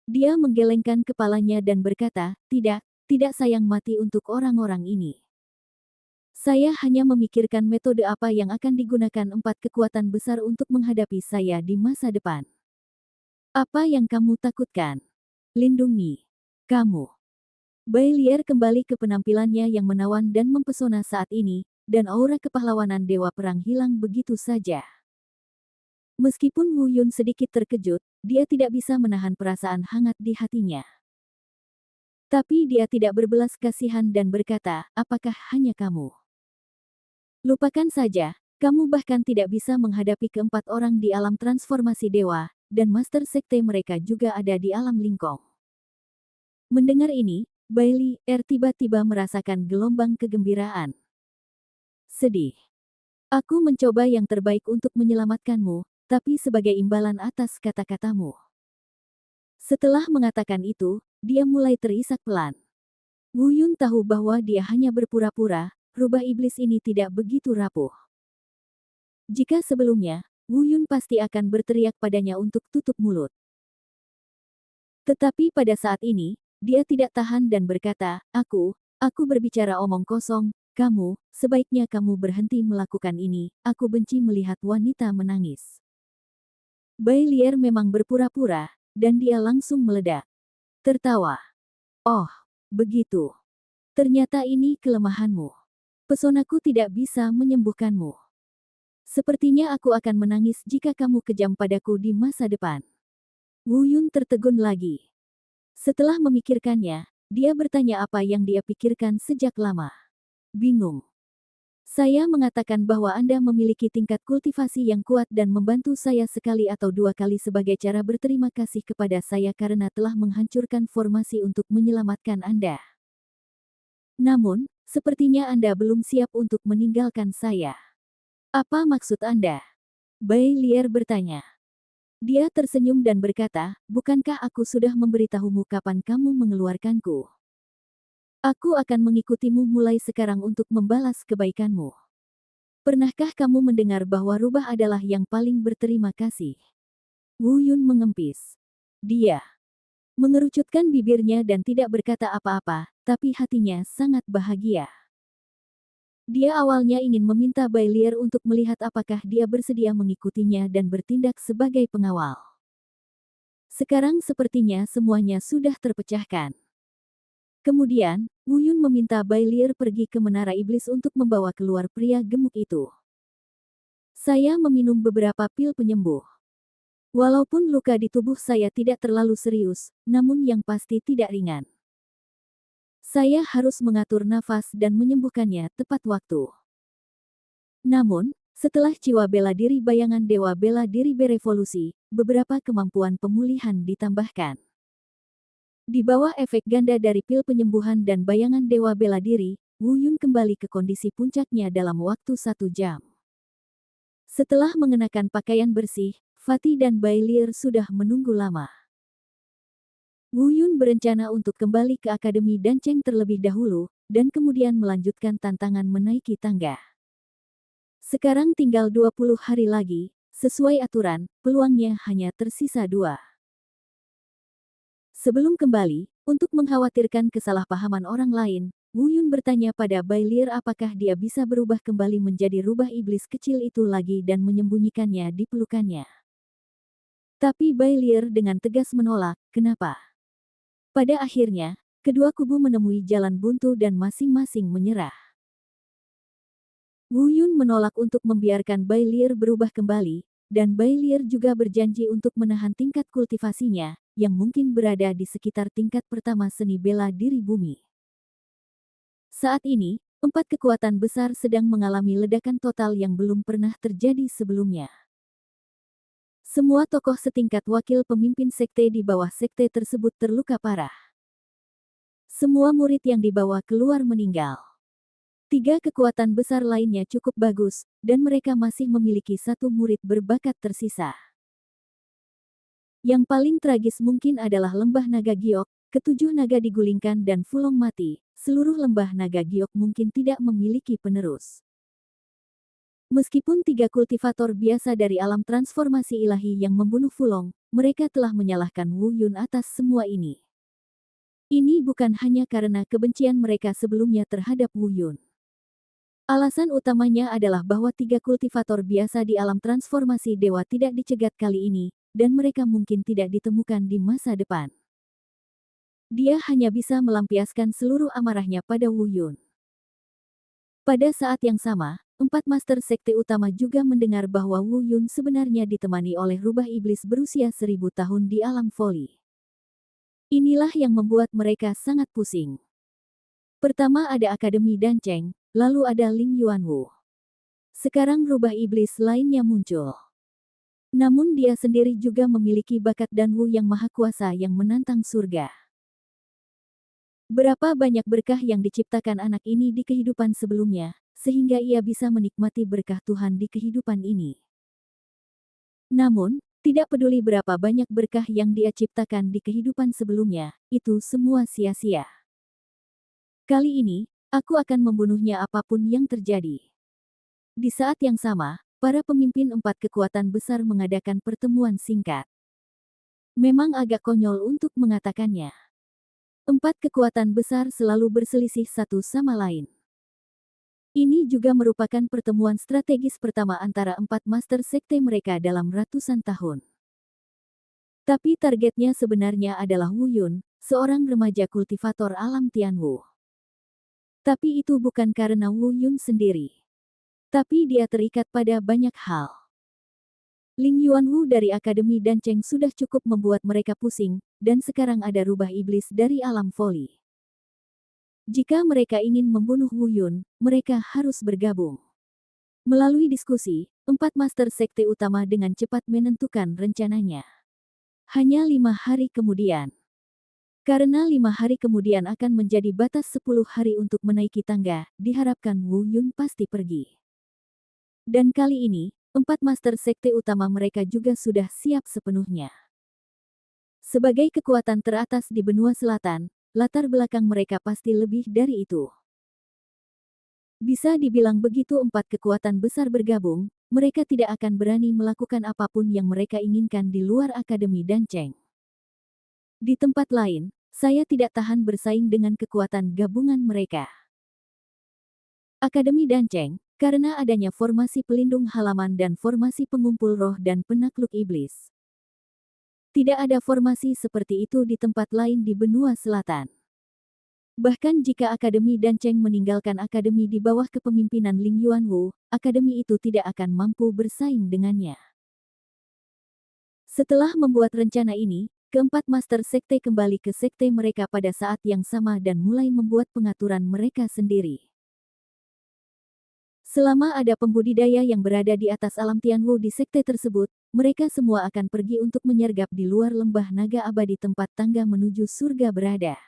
Dia menggelengkan kepalanya dan berkata, tidak sayang mati untuk orang-orang ini. Saya hanya memikirkan metode apa yang akan digunakan 4 kekuatan besar untuk menghadapi saya di masa depan. Apa yang kamu takutkan? Lindungi kamu. Bai Lier kembali ke penampilannya yang menawan dan mempesona saat ini, dan aura kepahlawanan dewa perang hilang begitu saja. Meskipun Wu Yun sedikit terkejut, dia tidak bisa menahan perasaan hangat di hatinya. Tapi dia tidak berbelas kasihan dan berkata, "Apakah hanya kamu? Lupakan saja, kamu bahkan tidak bisa menghadapi keempat orang di alam transformasi dewa, dan master sekte mereka juga ada di alam lingkong." Mendengar ini, Bai Lier tiba-tiba merasakan gelombang kegembiraan. Sedih. Aku mencoba yang terbaik untuk menyelamatkanmu, tapi sebagai imbalan atas kata-katamu. Setelah mengatakan itu, dia mulai terisak pelan. Wu Yun tahu bahwa dia hanya berpura-pura, rubah iblis ini tidak begitu rapuh. Jika sebelumnya, Wu Yun pasti akan berteriak padanya untuk tutup mulut. Tetapi pada saat ini, dia tidak tahan dan berkata, aku berbicara omong kosong, sebaiknya kamu berhenti melakukan ini, aku benci melihat wanita menangis. Bai Lier memang berpura-pura, dan dia langsung meledak. Tertawa. Oh, begitu. Ternyata ini kelemahanmu. Pesonaku tidak bisa menyembuhkanmu. Sepertinya aku akan menangis jika kamu kejam padaku di masa depan. Wu Yun tertegun lagi. Setelah memikirkannya, dia bertanya apa yang dia pikirkan sejak lama. Bingung. Saya mengatakan bahwa Anda memiliki tingkat kultivasi yang kuat dan membantu saya sekali atau 2 kali sebagai cara berterima kasih kepada saya karena telah menghancurkan formasi untuk menyelamatkan Anda. Namun, sepertinya Anda belum siap untuk meninggalkan saya. Apa maksud Anda? Bai Lier bertanya. Dia tersenyum dan berkata, bukankah aku sudah memberitahumu kapan kamu mengeluarkanku? Aku akan mengikutimu mulai sekarang untuk membalas kebaikanmu. Pernahkah kamu mendengar bahwa rubah adalah yang paling berterima kasih? Wu Yun mengempis. Dia mengerucutkan bibirnya dan tidak berkata apa-apa, tapi hatinya sangat bahagia. Dia awalnya ingin meminta Bai Lier untuk melihat apakah dia bersedia mengikutinya dan bertindak sebagai pengawal. Sekarang sepertinya semuanya sudah terpecahkan. Kemudian, Wu Yun meminta Bai Lier pergi ke Menara Iblis untuk membawa keluar pria gemuk itu. Saya meminum beberapa pil penyembuh. Walaupun luka di tubuh saya tidak terlalu serius, namun yang pasti tidak ringan. Saya harus mengatur nafas dan menyembuhkannya tepat waktu. Namun, setelah jiwa bela diri bayangan Dewa Bela Diri berevolusi, beberapa kemampuan pemulihan ditambahkan. Di bawah efek ganda dari pil penyembuhan dan bayangan Dewa Bela Diri, Wu Yun kembali ke kondisi puncaknya dalam waktu 1 jam. Setelah mengenakan pakaian bersih, Fatih dan Bai Lier sudah menunggu lama. Wu Yun berencana untuk kembali ke Akademi Danceng terlebih dahulu, dan kemudian melanjutkan tantangan menaiki tangga. Sekarang tinggal 20 hari lagi, sesuai aturan, peluangnya hanya tersisa 2. Sebelum kembali, untuk mengkhawatirkan kesalahpahaman orang lain, Wu Yun bertanya pada Bai Lier apakah dia bisa berubah kembali menjadi rubah iblis kecil itu lagi dan menyembunyikannya di pelukannya. Tapi Bai Lier dengan tegas menolak, kenapa? Pada akhirnya, kedua kubu menemui jalan buntu dan masing-masing menyerah. Wu Yun menolak untuk membiarkan Bai Lier berubah kembali, dan Bai Lier juga berjanji untuk menahan tingkat kultivasinya, yang mungkin berada di sekitar tingkat pertama seni bela diri bumi. Saat ini, 4 kekuatan besar sedang mengalami ledakan total yang belum pernah terjadi sebelumnya. Semua tokoh setingkat wakil pemimpin sekte di bawah sekte tersebut terluka parah. Semua murid yang dibawa keluar meninggal. 3 kekuatan besar lainnya cukup bagus, dan mereka masih memiliki 1 murid berbakat tersisa. Yang paling tragis mungkin adalah lembah naga giok, ke-7 naga digulingkan dan Fulong mati, seluruh lembah naga giok mungkin tidak memiliki penerus. Meskipun 3 kultivator biasa dari alam transformasi ilahi yang membunuh Fulong, mereka telah menyalahkan Wu Yun atas semua ini. Ini bukan hanya karena kebencian mereka sebelumnya terhadap Wu Yun. Alasan utamanya adalah bahwa 3 kultivator biasa di alam transformasi dewa tidak dicegat kali ini, dan mereka mungkin tidak ditemukan di masa depan. Dia hanya bisa melampiaskan seluruh amarahnya pada Wu Yun. Pada saat yang sama, 4 master sekte utama juga mendengar bahwa Wu Yun sebenarnya ditemani oleh rubah iblis berusia 1000 tahun di alam voli. Inilah yang membuat mereka sangat pusing. Pertama ada Akademi Danceng, lalu ada Ling Yuanwu. Sekarang rubah iblis lainnya muncul. Namun dia sendiri juga memiliki bakat Danwu yang maha kuasa yang menantang surga. Berapa banyak berkah yang diciptakan anak ini di kehidupan sebelumnya, sehingga ia bisa menikmati berkah Tuhan di kehidupan ini. Namun, tidak peduli berapa banyak berkah yang dia ciptakan di kehidupan sebelumnya, itu semua sia-sia. Kali ini, aku akan membunuhnya apapun yang terjadi. Di saat yang sama, para pemimpin 4 kekuatan besar mengadakan pertemuan singkat. Memang agak konyol untuk mengatakannya. 4 kekuatan besar selalu berselisih satu sama lain. Ini juga merupakan pertemuan strategis pertama antara 4 master sekte mereka dalam ratusan tahun. Tapi targetnya sebenarnya adalah Wu Yun, seorang remaja kultivator alam Tianwu. Tapi itu bukan karena Wu Yun sendiri. Tapi dia terikat pada banyak hal. Ling Yuanwu dari Akademi Danceng sudah cukup membuat mereka pusing, dan sekarang ada rubah iblis dari alam voli. Jika mereka ingin membunuh Wu Yun, mereka harus bergabung. Melalui diskusi, 4 master sekte utama dengan cepat menentukan rencananya. Hanya 5 hari kemudian. Karena 5 hari kemudian akan menjadi batas 10 hari untuk menaiki tangga, diharapkan Wu Yun pasti pergi. Dan kali ini, 4 master sekte utama mereka juga sudah siap sepenuhnya. Sebagai kekuatan teratas di benua selatan, latar belakang mereka pasti lebih dari itu. Bisa dibilang begitu 4 kekuatan besar bergabung, mereka tidak akan berani melakukan apapun yang mereka inginkan di luar Akademi Danceng. Di tempat lain, saya tidak tahan bersaing dengan kekuatan gabungan mereka. Akademi Danceng, karena adanya formasi pelindung halaman dan formasi pengumpul roh dan penakluk iblis. Tidak ada formasi seperti itu di tempat lain di benua selatan. Bahkan jika Akademi Danceng meninggalkan akademi di bawah kepemimpinan Ling Yuanwu, akademi itu tidak akan mampu bersaing dengannya. Setelah membuat rencana ini, keempat master sekte kembali ke sekte mereka pada saat yang sama dan mulai membuat pengaturan mereka sendiri. Selama ada pembudidaya yang berada di atas alam Tianwu di sekte tersebut, mereka semua akan pergi untuk menyergap di luar lembah naga abadi tempat tangga menuju surga berada.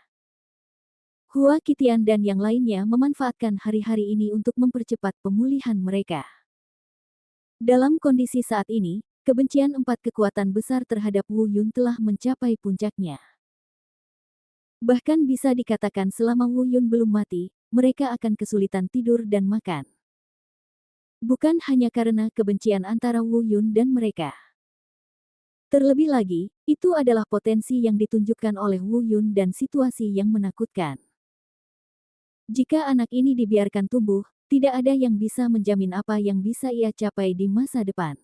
Hua Qitian dan yang lainnya memanfaatkan hari-hari ini untuk mempercepat pemulihan mereka. Dalam kondisi saat ini, kebencian empat kekuatan besar terhadap Wu Yun telah mencapai puncaknya. Bahkan bisa dikatakan selama Wu Yun belum mati, mereka akan kesulitan tidur dan makan. Bukan hanya karena kebencian antara Wu Yun dan mereka. Terlebih lagi, itu adalah potensi yang ditunjukkan oleh Wu Yun dan situasi yang menakutkan. Jika anak ini dibiarkan tumbuh, tidak ada yang bisa menjamin apa yang bisa ia capai di masa depan.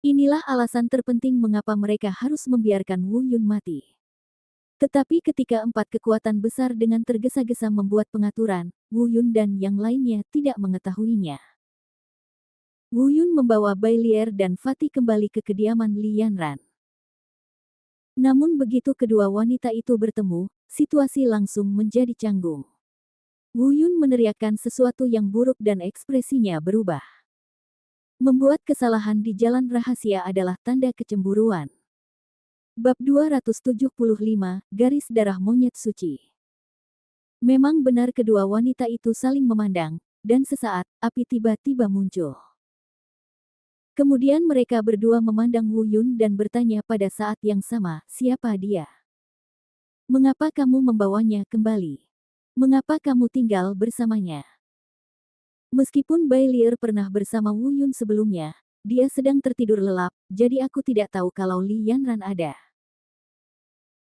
Inilah alasan terpenting mengapa mereka harus membiarkan Wu Yun mati. Tetapi ketika empat kekuatan besar dengan tergesa-gesa membuat pengaturan, Wu Yun dan yang lainnya tidak mengetahuinya. Wu Yun membawa Bai Lier dan Fatih kembali ke kediaman Li Yanran. Namun begitu kedua wanita itu bertemu, situasi langsung menjadi canggung. Wu Yun meneriakkan sesuatu yang buruk dan ekspresinya berubah. Membuat kesalahan di jalan rahasia adalah tanda kecemburuan. Bab 275, Garis Darah Monyet Suci. Memang benar kedua wanita itu saling memandang, dan sesaat, api tiba-tiba muncul. Kemudian mereka berdua memandang Wu Yun dan bertanya pada saat yang sama, siapa dia? Mengapa kamu membawanya kembali? Mengapa kamu tinggal bersamanya? Meskipun Bai Lier pernah bersama Wu Yun sebelumnya, dia sedang tertidur lelap, jadi aku tidak tahu kalau Li Yanran ada.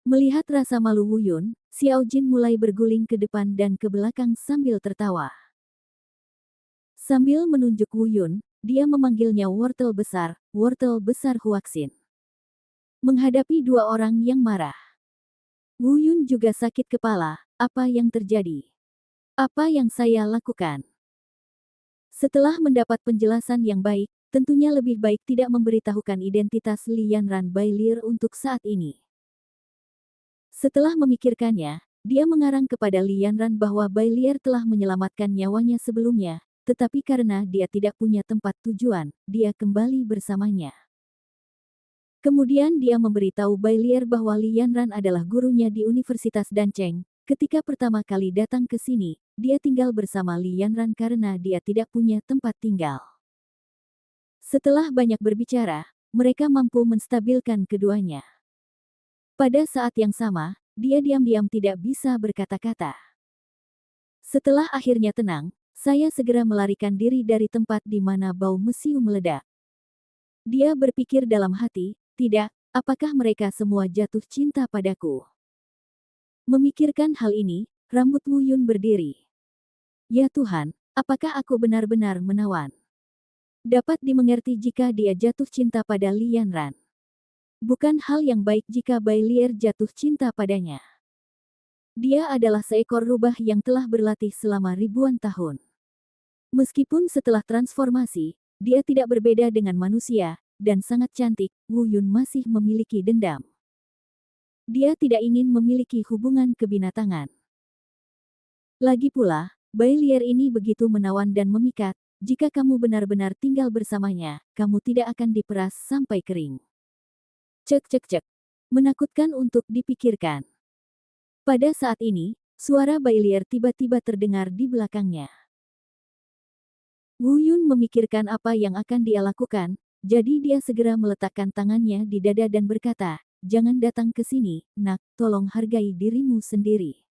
Melihat rasa malu Wu Yun, Xiao Jin mulai berguling ke depan dan ke belakang sambil tertawa. Sambil menunjuk Wu Yun, dia memanggilnya wortel besar Huaxin. Menghadapi dua orang yang marah, Wu Yun juga sakit kepala. Apa yang terjadi? Apa yang saya lakukan? Setelah mendapat penjelasan yang baik, tentunya lebih baik tidak memberitahukan identitas Li Yanran Bai Lier untuk saat ini. Setelah memikirkannya, dia mengarang kepada Li Yanran bahwa Bai Lier telah menyelamatkan nyawanya sebelumnya, tetapi karena dia tidak punya tempat tujuan, dia kembali bersamanya. Kemudian dia memberitahu Bai Lier bahwa Li Yanran adalah gurunya di Universitas Danceng. Ketika pertama kali datang ke sini, dia tinggal bersama Li Yanran karena dia tidak punya tempat tinggal. Setelah banyak berbicara, mereka mampu menstabilkan keduanya. Pada saat yang sama, dia diam-diam tidak bisa berkata-kata. Setelah akhirnya tenang, saya segera melarikan diri dari tempat di mana bau mesiu meledak. Dia berpikir dalam hati, tidak, apakah mereka semua jatuh cinta padaku? Memikirkan hal ini, rambut Wu Yun berdiri. Ya Tuhan, apakah aku benar-benar menawan? Dapat dimengerti jika dia jatuh cinta pada Li Yanran. Bukan hal yang baik jika Bai Lier jatuh cinta padanya. Dia adalah seekor rubah yang telah berlatih selama ribuan tahun. Meskipun setelah transformasi, dia tidak berbeda dengan manusia, dan sangat cantik, Wu Yun masih memiliki dendam. Dia tidak ingin memiliki hubungan kebinatangan. Lagi pula, Bai Lier ini begitu menawan dan memikat, jika kamu benar-benar tinggal bersamanya, kamu tidak akan diperas sampai kering. Cek cek cek. Menakutkan untuk dipikirkan. Pada saat ini, suara Bai Lier tiba-tiba terdengar di belakangnya. Wu Yun memikirkan apa yang akan dia lakukan, jadi dia segera meletakkan tangannya di dada dan berkata, jangan datang ke sini, nak, tolong hargai dirimu sendiri.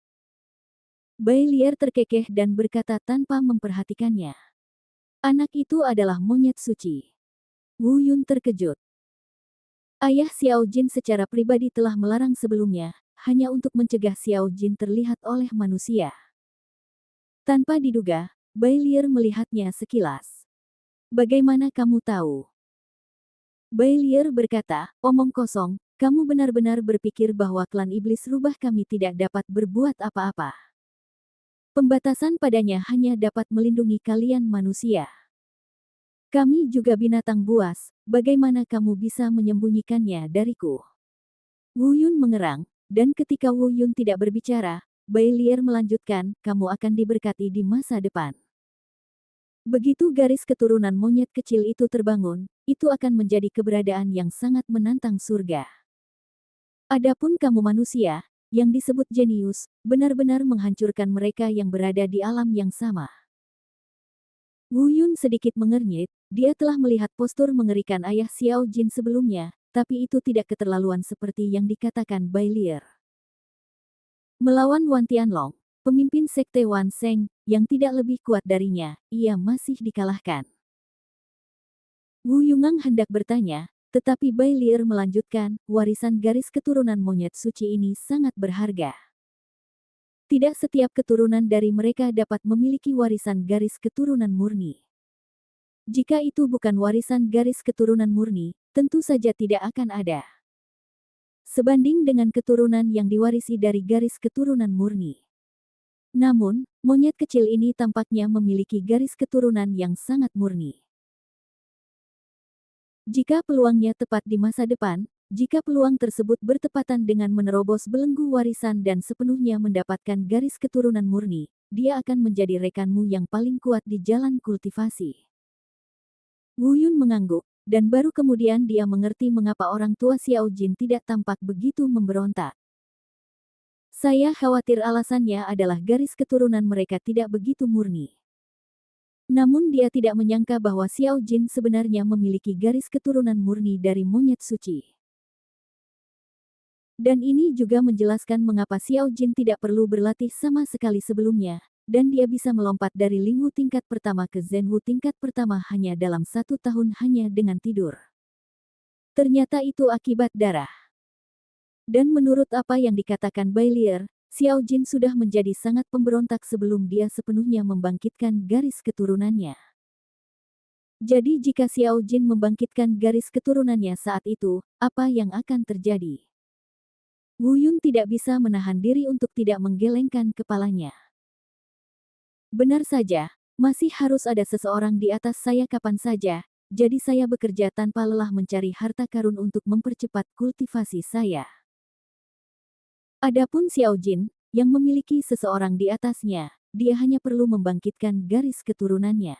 Bai Lier terkekeh dan berkata tanpa memperhatikannya. Anak itu adalah monyet suci. Wu Yun terkejut. Ayah Xiao Jin secara pribadi telah melarang sebelumnya, hanya untuk mencegah Xiao Jin terlihat oleh manusia. Tanpa diduga, Bai Lier melihatnya sekilas. Bagaimana kamu tahu? Bai Lier berkata, omong kosong, kamu benar-benar berpikir bahwa klan iblis rubah kami tidak dapat berbuat apa-apa. Pembatasan padanya hanya dapat melindungi kalian manusia. Kami juga binatang buas, bagaimana kamu bisa menyembunyikannya dariku? Wu Yun mengerang, dan ketika Wu Yun tidak berbicara, Bai Lier melanjutkan, kamu akan diberkati di masa depan. Begitu garis keturunan monyet kecil itu terbangun, itu akan menjadi keberadaan yang sangat menantang surga. Adapun kamu manusia, yang disebut jenius, benar-benar menghancurkan mereka yang berada di alam yang sama. Wu Yun sedikit mengernyit, dia telah melihat postur mengerikan ayah Xiao Jin sebelumnya, tapi itu tidak keterlaluan seperti yang dikatakan Bai Lier. Melawan Wan Tianlong, pemimpin sekte Wan Sheng, yang tidak lebih kuat darinya, ia masih dikalahkan. Wu Yungang hendak bertanya, tetapi Bai Lier melanjutkan, warisan garis keturunan monyet suci ini sangat berharga. Tidak setiap keturunan dari mereka dapat memiliki warisan garis keturunan murni. Jika itu bukan warisan garis keturunan murni, tentu saja tidak akan ada. Sebanding dengan keturunan yang diwarisi dari garis keturunan murni. Namun, monyet kecil ini tampaknya memiliki garis keturunan yang sangat murni. Jika peluangnya tepat di masa depan, jika peluang tersebut bertepatan dengan menerobos belenggu warisan dan sepenuhnya mendapatkan garis keturunan murni, dia akan menjadi rekanmu yang paling kuat di jalan kultivasi. Wu Yun mengangguk, dan baru kemudian dia mengerti mengapa orang tua Xiao Jin tidak tampak begitu memberontak. Saya khawatir alasannya adalah garis keturunan mereka tidak begitu murni. Namun dia tidak menyangka bahwa Xiao Jin sebenarnya memiliki garis keturunan murni dari monyet suci. Dan ini juga menjelaskan mengapa Xiao Jin tidak perlu berlatih sama sekali sebelumnya, dan dia bisa melompat dari Lingwu tingkat pertama ke Zhenwu tingkat pertama hanya dalam 1 tahun hanya dengan tidur. Ternyata itu akibat darah. Dan menurut apa yang dikatakan Bai Lier, Xiao Jin sudah menjadi sangat pemberontak sebelum dia sepenuhnya membangkitkan garis keturunannya. Jadi jika Xiao Jin membangkitkan garis keturunannya saat itu, apa yang akan terjadi? Wu Yun tidak bisa menahan diri untuk tidak menggelengkan kepalanya. Benar saja, masih harus ada seseorang di atas saya kapan saja, jadi saya bekerja tanpa lelah mencari harta karun untuk mempercepat kultivasi saya. Adapun Xiao Jin, yang memiliki seseorang di atasnya, dia hanya perlu membangkitkan garis keturunannya.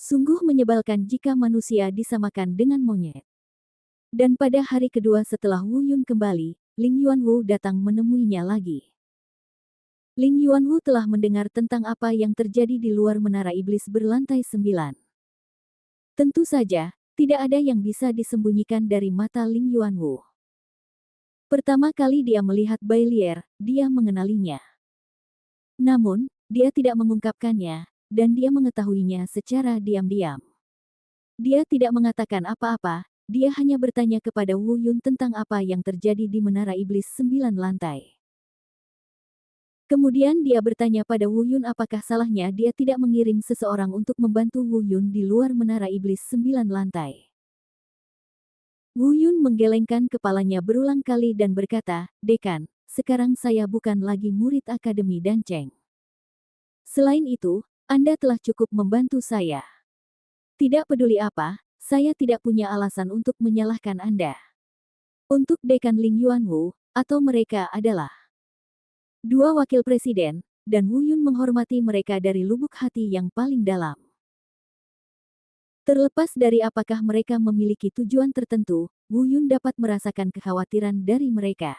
Sungguh menyebalkan jika manusia disamakan dengan monyet. Dan pada hari kedua setelah Wu Yun kembali, Ling Yuanwu datang menemuinya lagi. Ling Yuanwu telah mendengar tentang apa yang terjadi di luar menara iblis berlantai 9. Tentu saja, tidak ada yang bisa disembunyikan dari mata Ling Yuanwu. Pertama kali dia melihat Bai Lier, dia mengenalinya. Namun, dia tidak mengungkapkannya, dan dia mengetahuinya secara diam-diam. Dia tidak mengatakan apa-apa, dia hanya bertanya kepada Wu Yun tentang apa yang terjadi di Menara Iblis 9 lantai. Kemudian dia bertanya pada Wu Yun apakah salahnya dia tidak mengirim seseorang untuk membantu Wu Yun di luar Menara Iblis 9 lantai. Wu Yun menggelengkan kepalanya berulang kali dan berkata, Dekan, sekarang saya bukan lagi murid Akademi Danceng. Selain itu, Anda telah cukup membantu saya. Tidak peduli apa, saya tidak punya alasan untuk menyalahkan Anda. Untuk Dekan Ling Yuanwu, atau mereka adalah dua wakil presiden, dan Wu Yun menghormati mereka dari lubuk hati yang paling dalam. Terlepas dari apakah mereka memiliki tujuan tertentu, Wu Yun dapat merasakan kekhawatiran dari mereka.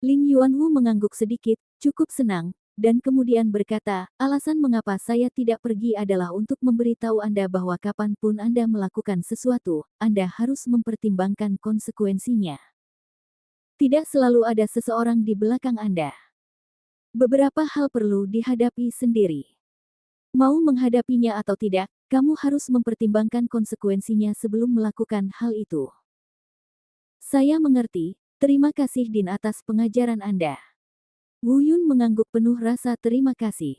Ling Yuanwu mengangguk sedikit, cukup senang, dan kemudian berkata, alasan mengapa saya tidak pergi adalah untuk memberitahu Anda bahwa kapanpun Anda melakukan sesuatu, Anda harus mempertimbangkan konsekuensinya. Tidak selalu ada seseorang di belakang Anda. Beberapa hal perlu dihadapi sendiri. Mau menghadapinya atau tidak, kamu harus mempertimbangkan konsekuensinya sebelum melakukan hal itu. Saya mengerti, terima kasih Din atas pengajaran Anda. Wu Yun mengangguk penuh rasa terima kasih.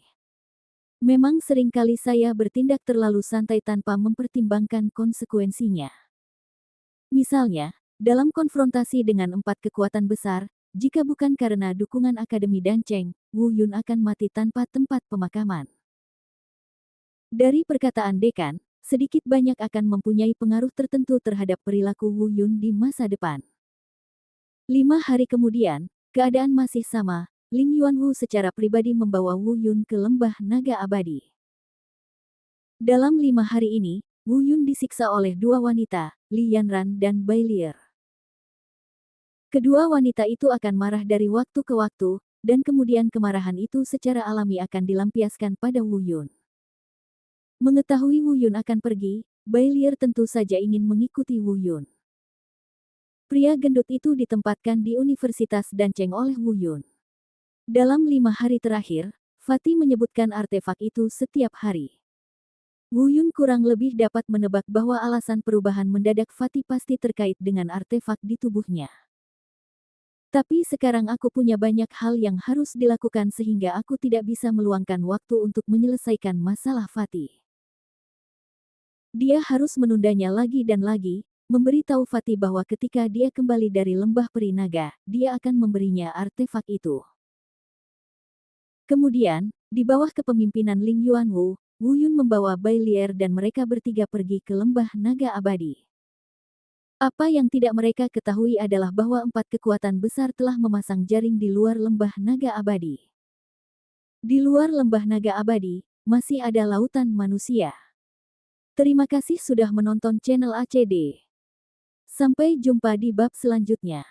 Memang seringkali saya bertindak terlalu santai tanpa mempertimbangkan konsekuensinya. Misalnya, dalam konfrontasi dengan 4 kekuatan besar, jika bukan karena dukungan Akademi Danceng, Wu Yun akan mati tanpa tempat pemakaman. Dari perkataan dekan, sedikit banyak akan mempunyai pengaruh tertentu terhadap perilaku Wu Yun di masa depan. 5 hari kemudian, keadaan masih sama. Ling Yuanwu secara pribadi membawa Wu Yun ke Lembah Naga Abadi. Dalam 5 hari ini, Wu Yun disiksa oleh 2 wanita, Li Yanran dan Bai Lier. Kedua wanita itu akan marah dari waktu ke waktu, dan kemudian kemarahan itu secara alami akan dilampiaskan pada Wu Yun. Mengetahui Wu Yun akan pergi, Bai Lier tentu saja ingin mengikuti Wu Yun. Pria gendut itu ditempatkan di Universitas Danceng oleh Wu Yun. Dalam 5 hari terakhir, Fatih menyebutkan artefak itu setiap hari. Wu Yun kurang lebih dapat menebak bahwa alasan perubahan mendadak Fatih pasti terkait dengan artefak di tubuhnya. Tapi sekarang aku punya banyak hal yang harus dilakukan sehingga aku tidak bisa meluangkan waktu untuk menyelesaikan masalah Fatih. Dia harus menundanya lagi dan lagi, memberitahu Fatih bahwa ketika dia kembali dari lembah peri naga, dia akan memberinya artefak itu. Kemudian, di bawah kepemimpinan Ling Yuanwu, Wu Yun membawa Bai Lier dan mereka bertiga pergi ke Lembah Naga Abadi. Apa yang tidak mereka ketahui adalah bahwa 4 kekuatan besar telah memasang jaring di luar Lembah Naga Abadi. Di luar Lembah Naga Abadi, masih ada lautan manusia. Terima kasih sudah menonton channel ACD. Sampai jumpa di bab selanjutnya.